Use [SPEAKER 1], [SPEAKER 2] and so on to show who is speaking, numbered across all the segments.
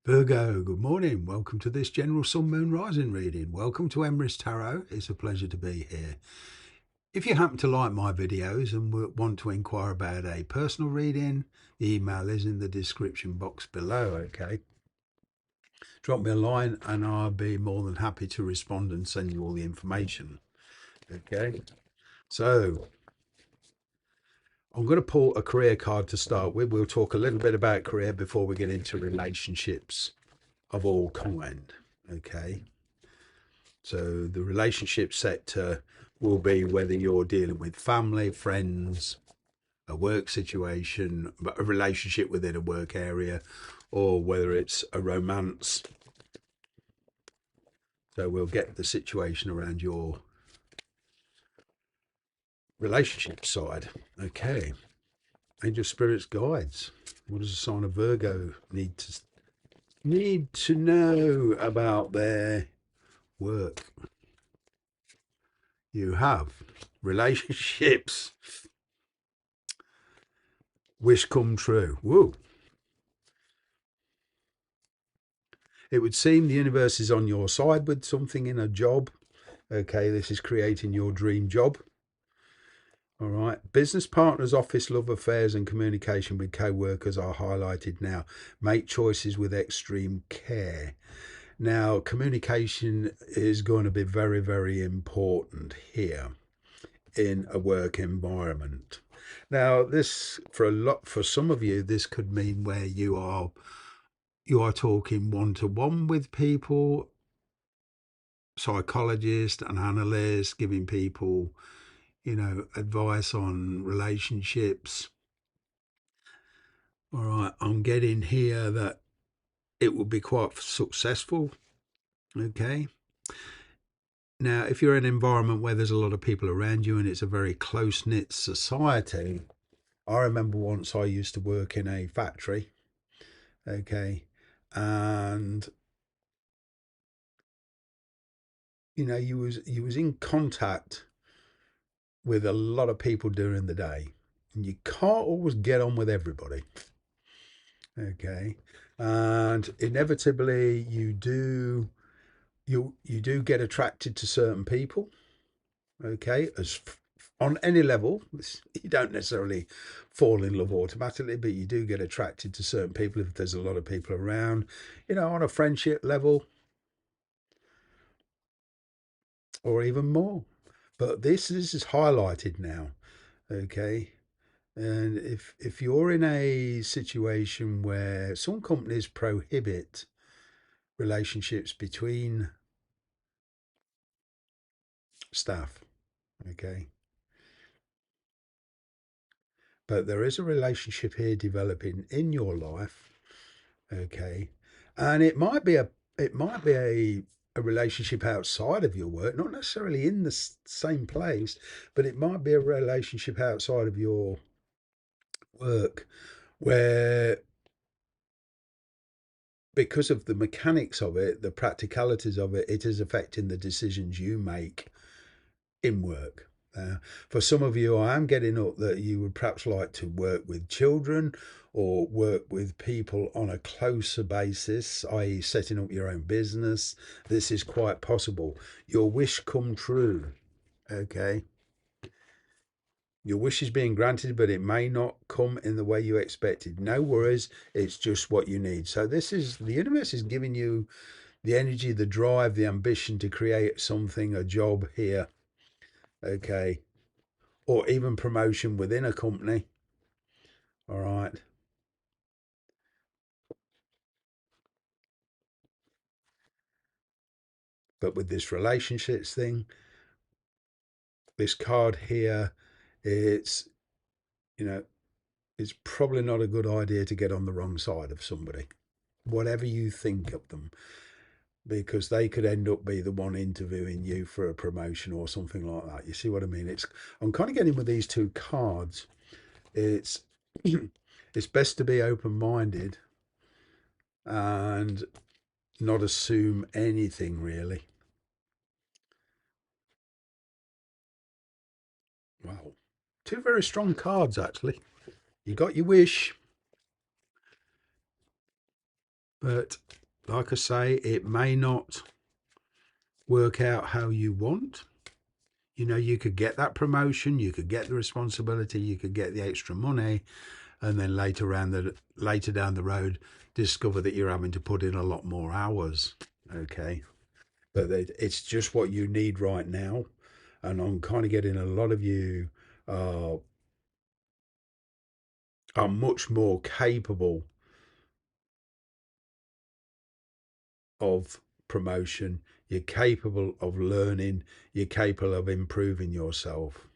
[SPEAKER 1] Virgo, good morning. Welcome to this general sun, moon, rising reading. Welcome to Emrys Tarot. It's a pleasure to be here. If you happen to like my videos and want to inquire about a personal reading, the email is in the description box below, okay? Drop me a line and I'll be more than happy to respond and send you all the information, okay? So, I'm going to pull a career card to start with. We'll talk a little bit about career before we get into relationships of all kind, okay? So the relationship sector will be whether you're dealing with family, friends, a work situation, a relationship within a work area, or whether it's a romance. So we'll get the situation around your relationship side. Okay. Angel Spirits Guides. What does a sign of Virgo need to know about their work? You have relationships. Wish come true. Woo. It would seem the universe is on your side with something in a job. Okay, this is creating your dream job. All right. Business partners, office, love affairs, and communication with co-workers are highlighted now. Make choices with extreme care. Now, communication is going to be very, very important here in a work environment. Now, this for some of you, this could mean where you are talking one-to-one with people, psychologist and analyst, giving people, advice on relationships. All right, I'm getting here that it will be quite successful. Okay. Now, if you're in an environment where there's a lot of people around you and it's a very close knit society, I remember once I used to work in a factory. Okay. And you was in contact with a lot of people during the day, and you can't always get on with everybody. Okay, and inevitably you do get attracted to certain people. Okay, as on any level, you don't necessarily fall in love automatically, but you do get attracted to certain people if there's a lot of people around. On a friendship level, or even more. But this is highlighted now. Okay. And if you're in a situation where some companies prohibit relationships between staff, okay, but there is a relationship here developing in your life, okay, and it might be a relationship outside of your work, not necessarily in the same place, but it might be a relationship outside of your work where, because of the mechanics of it, the practicalities of it, it is affecting the decisions you make in work. For some of you, I am getting up that you would perhaps like to work with children or work with people on a closer basis, i.e., setting up your own business. This is quite possible. Your wish come true. Okay. Your wish is being granted, but it may not come in the way you expected. No worries. It's just what you need. So the universe is giving you the energy, the drive, the ambition to create something, a job here. Okay. Or even promotion within a company. All right. But with this relationships thing, this card here, it's, you know, it's probably not a good idea to get on the wrong side of somebody, whatever you think of them, because they could end up be the one interviewing you for a promotion or something like that. You see what I mean? I'm kind of getting with these two cards. It's it's best to be open-minded and not assume anything really. Wow. Two very strong cards, actually. You got your wish, but like I say, it may not work out how you want. You know, you could get that promotion, you could get the responsibility, you could get the extra money, and then later down the road discover that you're having to put in a lot more hours. Okay, but it's just what you need right now, and I'm kind of getting a lot of you are much more capable of promotion. You're capable of learning. You're capable of improving yourself.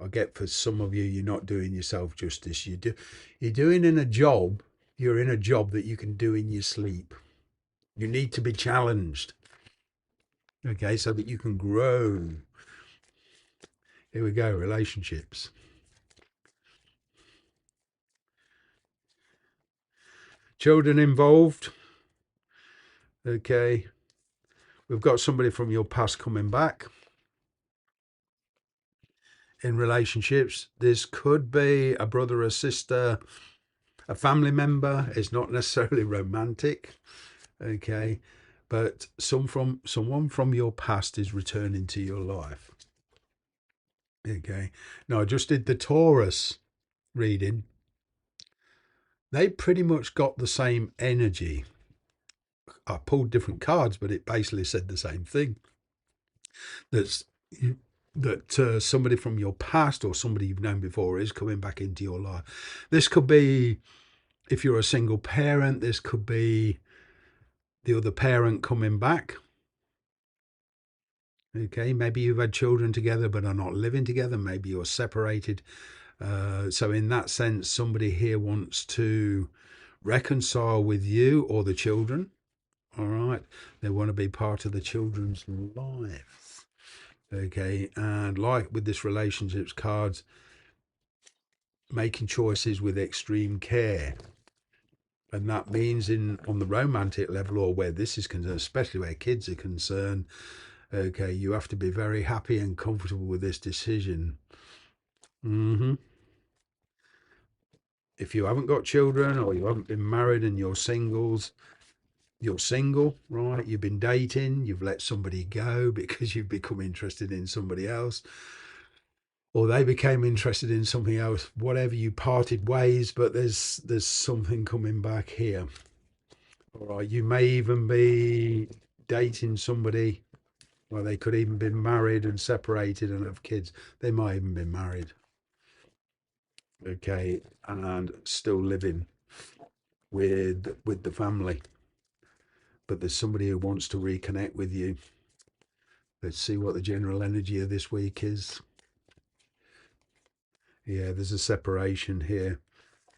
[SPEAKER 1] I get for some of you, you're not doing yourself justice. You're doing in a job. You're in a job that you can do in your sleep. You need to be challenged, okay, so that you can grow. Here we go, relationships. Children involved, okay. We've got somebody from your past coming back in relationships. This could be a brother or sister, a family member. It's not necessarily romantic, okay, but someone from your past is returning to your life. Okay. Now I just did the Taurus reading. They pretty much got the same energy. I pulled different cards, but it basically said the same thing. That's that somebody from your past or somebody you've known before is coming back into your life. This could be, if you're a single parent, this could be the other parent coming back. Okay, maybe you've had children together but are not living together. Maybe you're separated. So in that sense, somebody here wants to reconcile with you or the children. All right, they want to be part of the children's lives. Okay, and like with this relationships cards, making choices with extreme care. And that means on the romantic level, or where this is concerned, especially where kids are concerned, okay, you have to be very happy and comfortable with this decision. If you haven't got children or you haven't been married and you're single, right? You've been dating, you've let somebody go because you've become interested in somebody else, or they became interested in something else, whatever, you parted ways, but there's something coming back here. All right, you may even be dating somebody, well, they could even be married and separated and have kids. They might even be married, okay, and still living with the family. But there's somebody who wants to reconnect with you. Let's see what the general energy of this week is. Yeah, there's a separation here.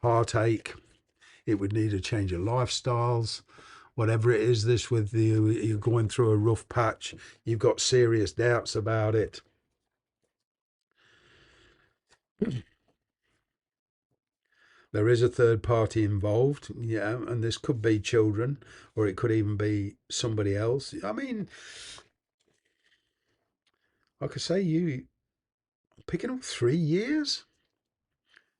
[SPEAKER 1] Heartache. It would need a change of lifestyles. Whatever it is, this with you, you're going through a rough patch. You've got serious doubts about it. There is a third party involved, yeah, and this could be children, or it could even be somebody else. I mean, like I say, you picking up 3 years.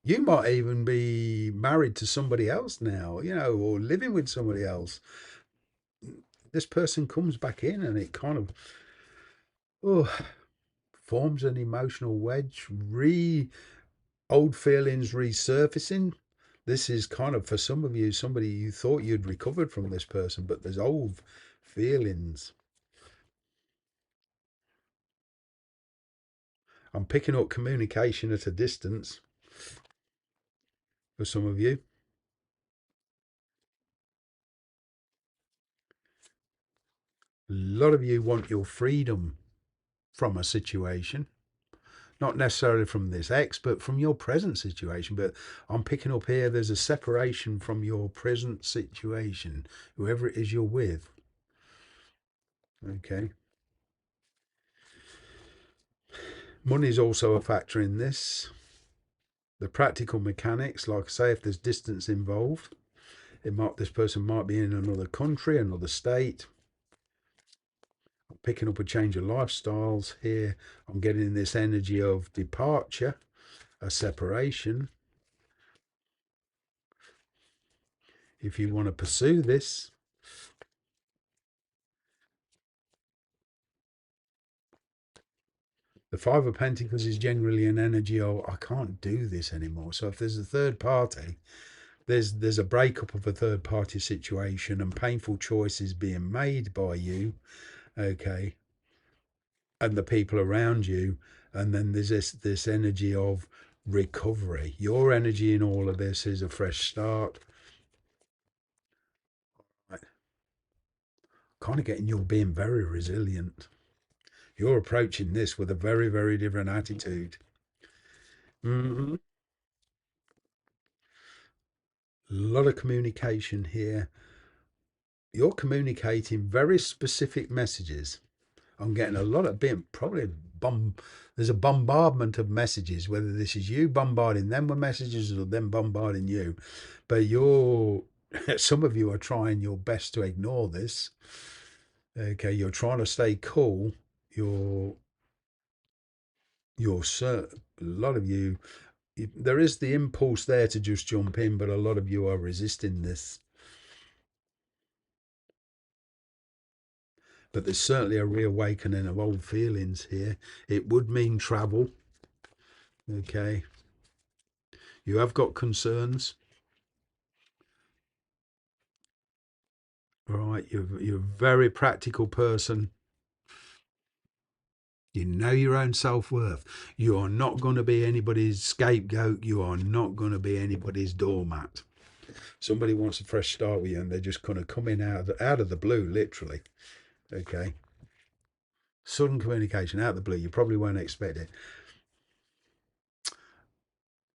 [SPEAKER 1] You might even be married to somebody else now, you know, or living with somebody else. This person comes back in and it kind of oh, forms an emotional wedge, old feelings resurfacing. This is kind of, for some of you, somebody you thought you'd recovered from this person, but there's old feelings. I'm picking up communication at a distance for some of you. A lot of you want your freedom from a situation, not necessarily from this ex, but from your present situation. But I'm picking up here, there's a separation from your present situation, whoever it is you're with. Okay. Money's also a factor in this. The practical mechanics, like I say, if there's distance involved, this person might be in another country, another state. I'm picking up a change of lifestyles here. I'm getting this energy of departure, a separation. if you want to pursue this. The Five of Pentacles is generally an energy of, I can't do this anymore. So if there's a third party, there's a breakup of a third party situation and painful choices being made by you, okay, and the people around you. And then there's this energy of recovery. Your energy in all of this is a fresh start. Right. Kind of getting you're being very resilient. You're approaching this with a very, very different attitude. Mm-hmm. A lot of communication here. You're communicating very specific messages. I'm getting a lot of being probably there's a bombardment of messages, whether this is you bombarding them with messages or them bombarding you. But you're some of you are trying your best to ignore this. Okay, you're trying to stay cool. You're a lot of you, there is the impulse there to just jump in, but a lot of you are resisting this. But there's certainly a reawakening of old feelings here. It would mean travel. Okay. You have got concerns. Right. You're a very practical person. You know your own self-worth. You are not going to be anybody's scapegoat. You are not going to be anybody's doormat. Somebody wants a fresh start with you and they're just going to come in out of the blue, literally. Okay. Sudden communication out of the blue. You probably won't expect it.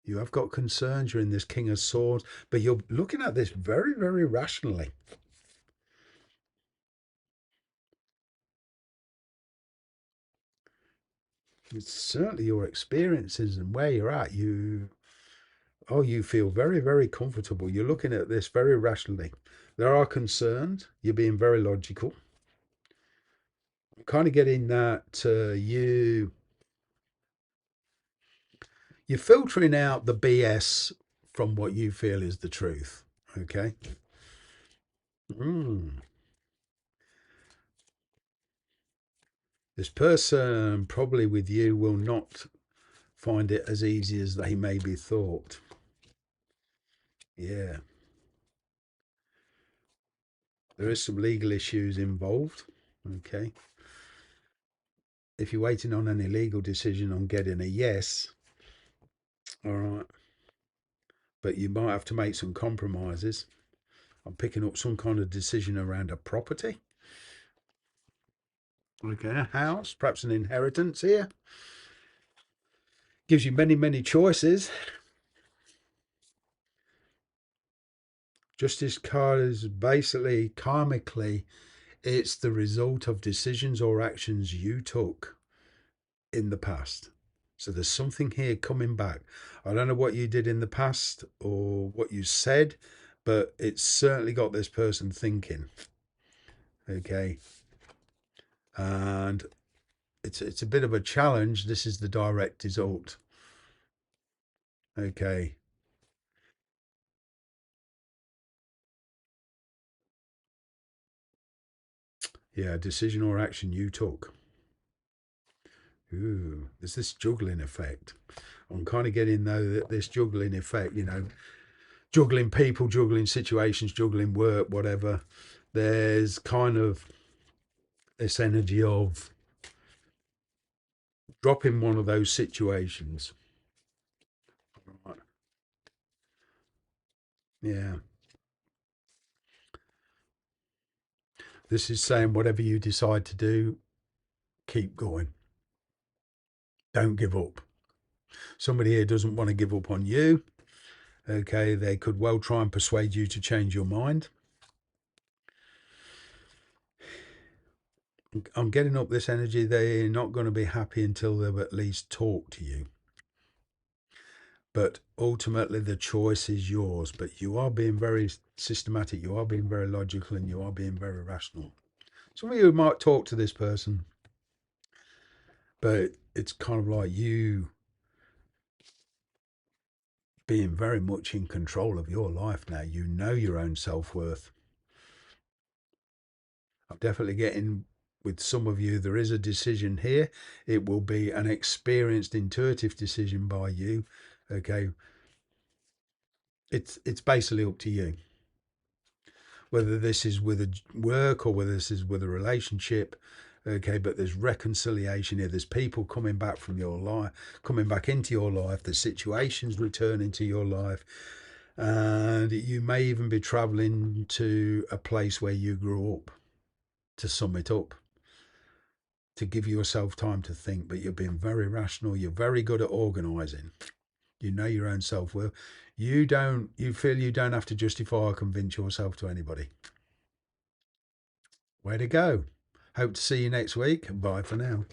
[SPEAKER 1] You have got concerns. You're in this King of Swords, but you're looking at this very, very rationally. It's certainly your experiences and where you're at. You feel very, very comfortable. You're looking at this very rationally. There are concerns. You're being very logical. I'm kind of getting that you're filtering out the BS from what you feel is the truth. Okay. Mm. This person probably with you will not find it as easy as they maybe thought. Yeah. There is some legal issues involved. Okay. If you're waiting on any legal decision on getting a yes, all right, but you might have to make some compromises. I'm picking up some kind of decision around a property. Okay, a house, perhaps an inheritance here. Gives you many, many choices. Justice card is basically karmically, it's the result of decisions or actions you took in the past. So there's something here coming back. I don't know what you did in the past or what you said, but it's certainly got this person thinking. Okay. And it's a bit of a challenge. This is the direct result. Okay. Yeah, decision or action you took. Ooh, there's this juggling effect. I'm kind of getting though that this juggling effect, juggling people, juggling situations, juggling work, whatever. There's kind of this energy of dropping one of those situations. Yeah. This is saying whatever you decide to do, keep going. Don't give up. Somebody here doesn't want to give up on you. Okay, they could well try and persuade you to change your mind. I'm getting up this energy. They're not going to be happy until they've at least talked to you. But ultimately, the choice is yours. But you are being very systematic, you are being very logical, and you are being very rational. Some of you might talk to this person, but it's kind of like being very much in control of your life now. You know your own self-worth. I'm definitely getting with some of you, there is a decision here. It will be an experienced, intuitive decision by you. Okay. It's basically up to you. Whether this is with a work or whether this is with a relationship. Okay, but there's reconciliation here. There's people coming back from your life, coming back into your life. There's situations returning to your life. And you may even be traveling to a place where you grew up, to sum it up, to give yourself time to think. But you're being very rational. You're very good at organising. You know your own self-worth. You feel you don't have to justify or convince yourself to anybody. Way to go. Hope to see you next week. Bye for now.